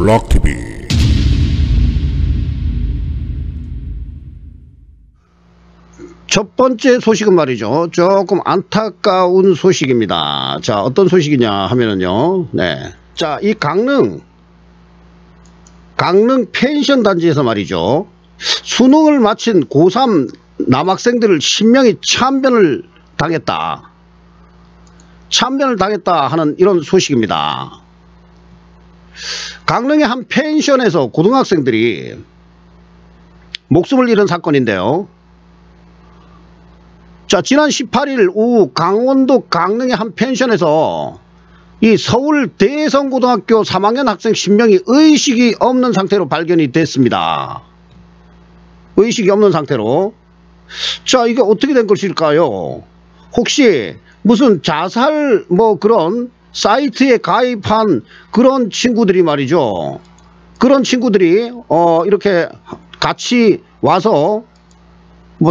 락TV. 첫 번째 소식은 말이죠, 조금 안타까운 소식입니다. 자, 어떤 소식이냐 하면은요, 자, 이 강릉 펜션 단지에서 말이죠, 수능을 마친 고3 남학생들을 10명이 참변을 당했다 하는 이런 소식입니다. 강릉의 한 펜션에서 고등학생들이 목숨을 잃은 사건인데요. 자, 지난 18일 오후 강원도 강릉의 한 펜션에서 이 서울 대성고등학교 3학년 학생 10명이 의식이 없는 상태로 발견이 됐습니다. 의식이 없는 상태로. 자, 이게 어떻게 된 것일까요? 혹시 무슨 자살 그런 사이트에 가입한 그런 친구들이 말이죠, 그런 친구들이 이렇게 같이 와서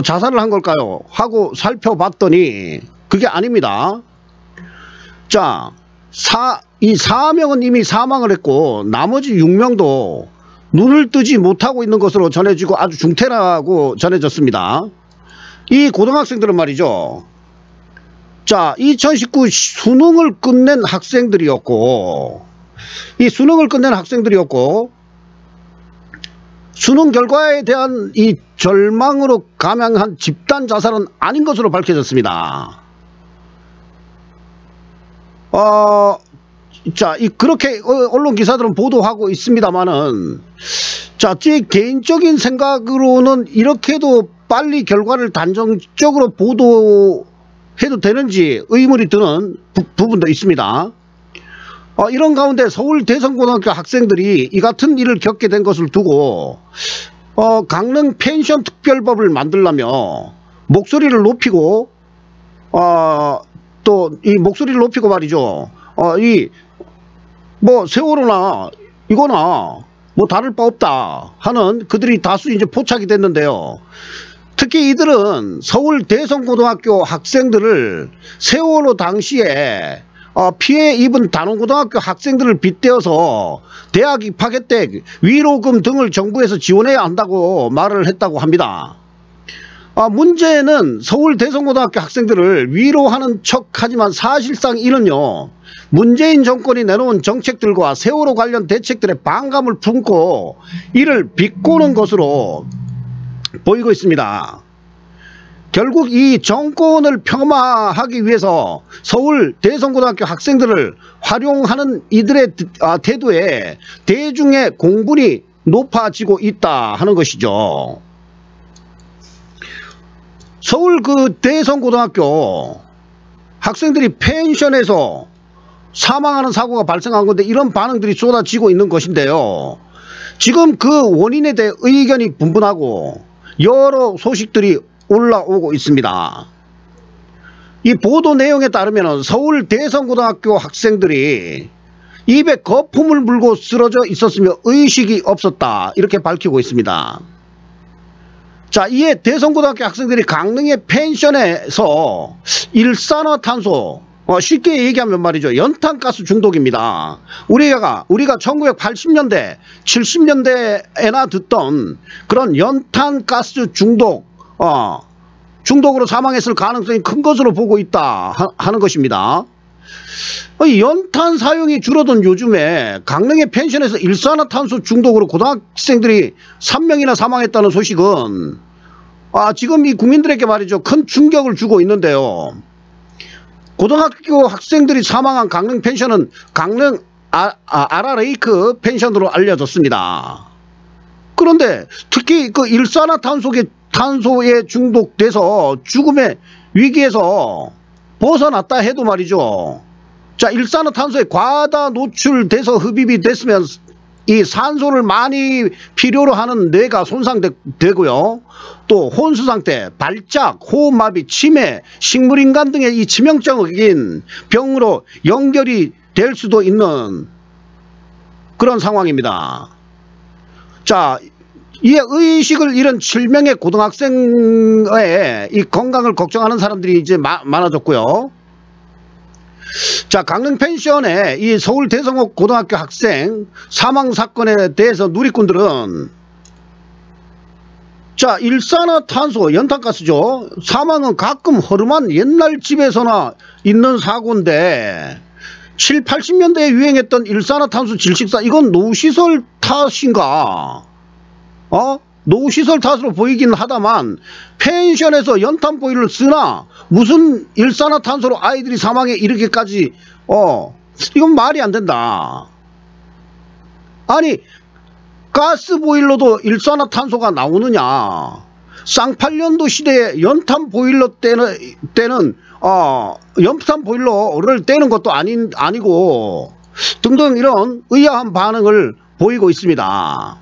자살을 한 걸까요? 하고 살펴봤더니 그게 아닙니다. 자, 이 4명은 이미 사망을 했고 나머지 6명도 눈을 뜨지 못하고 있는 것으로 전해지고 아주 중태라고 전해졌습니다. 이 고등학생들은 말이죠, 자, 2019 수능을 끝낸 학생들이었고, 이 수능을 끝낸 학생들이었고, 수능 결과에 대한 이 절망으로 감행한 집단 자살은 아닌 것으로 밝혀졌습니다. 자, 그렇게 언론 기사들은 보도하고 있습니다만은, 자, 제 개인적인 생각으로는 이렇게도 빨리 결과를 단정적으로 보도해도 되는지 의문이 드는 부분도 있습니다. 이런 가운데 서울 대성고등학교 학생들이 이 같은 일을 겪게 된 것을 두고 강릉 펜션 특별법을 만들려며 목소리를 높이고 또 이 목소리를 높이고 말이죠, 세월호나 이거나 다를 바 없다 하는 그들이 다수 이제 포착이 됐는데요. 특히 이들은 서울 대성고등학교 학생들을 세월호 당시에 피해 입은 단원고등학교 학생들을 빗대어서 대학 입학회 때 위로금 등을 정부에서 지원해야 한다고 말을 했다고 합니다. 문제는 서울 대성고등학교 학생들을 위로하는 척하지만 사실상 이는요, 문재인 정권이 내놓은 정책들과 세월호 관련 대책들에 반감을 품고 이를 비꼬는 것으로 보이고 있습니다. 결국 이 정권을 폄하하기 위해서 서울 대성고등학교 학생들을 활용하는 이들의 태도에 대중의 공분이 높아지고 있다 하는 것이죠. 서울 대성고등학교 학생들이 펜션에서 사망하는 사고가 발생한 건데 이런 반응들이 쏟아지고 있는 것인데요. 지금 그 원인에 대해 의견이 분분하고 여러 소식들이 올라오고 있습니다. 이 보도 내용에 따르면 서울 대성고등학교 학생들이 입에 거품을 물고 쓰러져 있었으며 의식이 없었다, 이렇게 밝히고 있습니다. 자, 이에 대성고등학교 학생들이 강릉의 펜션에서 일산화탄소, 쉽게 얘기하면 말이죠, 연탄가스 중독입니다. 우리가 1980년대 70년대에나 듣던 그런 연탄가스 중독으로 사망했을 가능성이 큰 것으로 보고 있다 하는 것입니다. 연탄 사용이 줄어든 요즘에 강릉의 펜션에서 일산화탄소 중독으로 고등학생들이 3명이나 사망했다는 소식은 지금 이 국민들에게 말이죠, 큰 충격을 주고 있는데요. 고등학교 학생들이 사망한 강릉 펜션은 강릉 아라레이크 펜션으로 알려졌습니다. 그런데 특히 그 일산화탄소에 중독돼서 죽음의 위기에서 벗어났다 해도 말이죠, 자, 일산화탄소에 과다 노출돼서 흡입이 됐으면 이 산소를 많이 필요로 하는 뇌가 손상되고요, 또 혼수 상태, 발작, 호흡마비, 치매, 식물인간 등의 이 치명적인 병으로 연결이 될 수도 있는 그런 상황입니다. 자, 이에 의식을 잃은 7명의 고등학생의 이 건강을 걱정하는 사람들이 이제 많아졌고요. 자, 강릉 펜션의 이 서울 대성호 고등학교 학생 사망 사건에 대해서 누리꾼들은 자, 일산화탄소, 연탄가스죠. 사망은 가끔 허름한 옛날 집에서나 있는 사고인데 7, 80년대에 유행했던 일산화탄소 질식사, 이건 노후시설 탓인가? 노후시설 탓으로 보이긴 하다만 펜션에서 연탄 보일러를 쓰나 무슨 일산화탄소로 아이들이 사망에 이르게까지 이건 말이 안 된다. 아니, 가스보일러도 일산화탄소가 나오느냐. 쌍팔년도 시대에 연탄 보일러 때는 연탄 보일러를 떼는 것도 아니고 등등 이런 의아한 반응을 보이고 있습니다.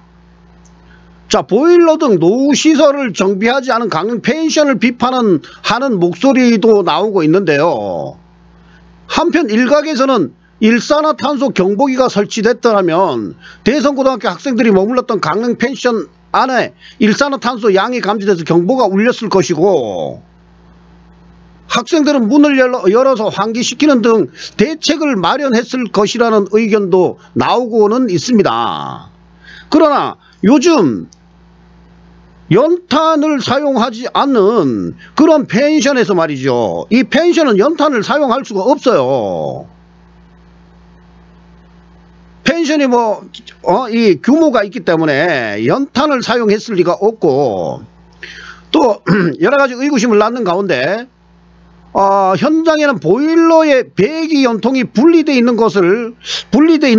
자, 보일러 등 노후시설을 정비하지 않은 강릉 펜션을 비판하는 목소리도 나오고 있는데요. 한편 일각에서는 일산화탄소 경보기가 설치됐더라면 대성고등학교 학생들이 머물렀던 강릉 펜션 안에 일산화탄소 양이 감지돼서 경보가 울렸을 것이고 학생들은 문을 열어서 환기시키는 등 대책을 마련했을 것이라는 의견도 나오고는 있습니다. 그러나 요즘 연탄을 사용하지 않는 그런 펜션에서 말이죠. 이 펜션은 연탄을 사용할 수가 없어요. 펜션이 이 규모가 있기 때문에 연탄을 사용했을 리가 없고 또 여러가지 의구심을 낳는 가운데 현장에는 보일러의 배기 연통이 분리되어 있는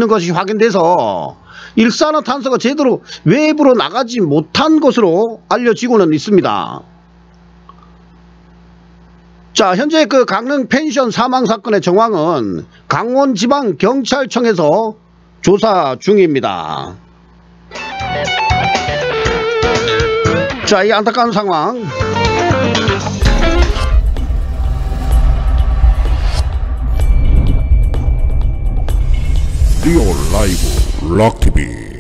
것이 확인돼서 일산화탄소가 제대로 외부로 나가지 못한 것으로 알려지고는 있습니다. 자, 현재 그 강릉 펜션 사망 사건의 정황은 강원지방경찰청에서 조사 중입니다. 자, 이 안타까운 상황. 리얼 라이브 락TV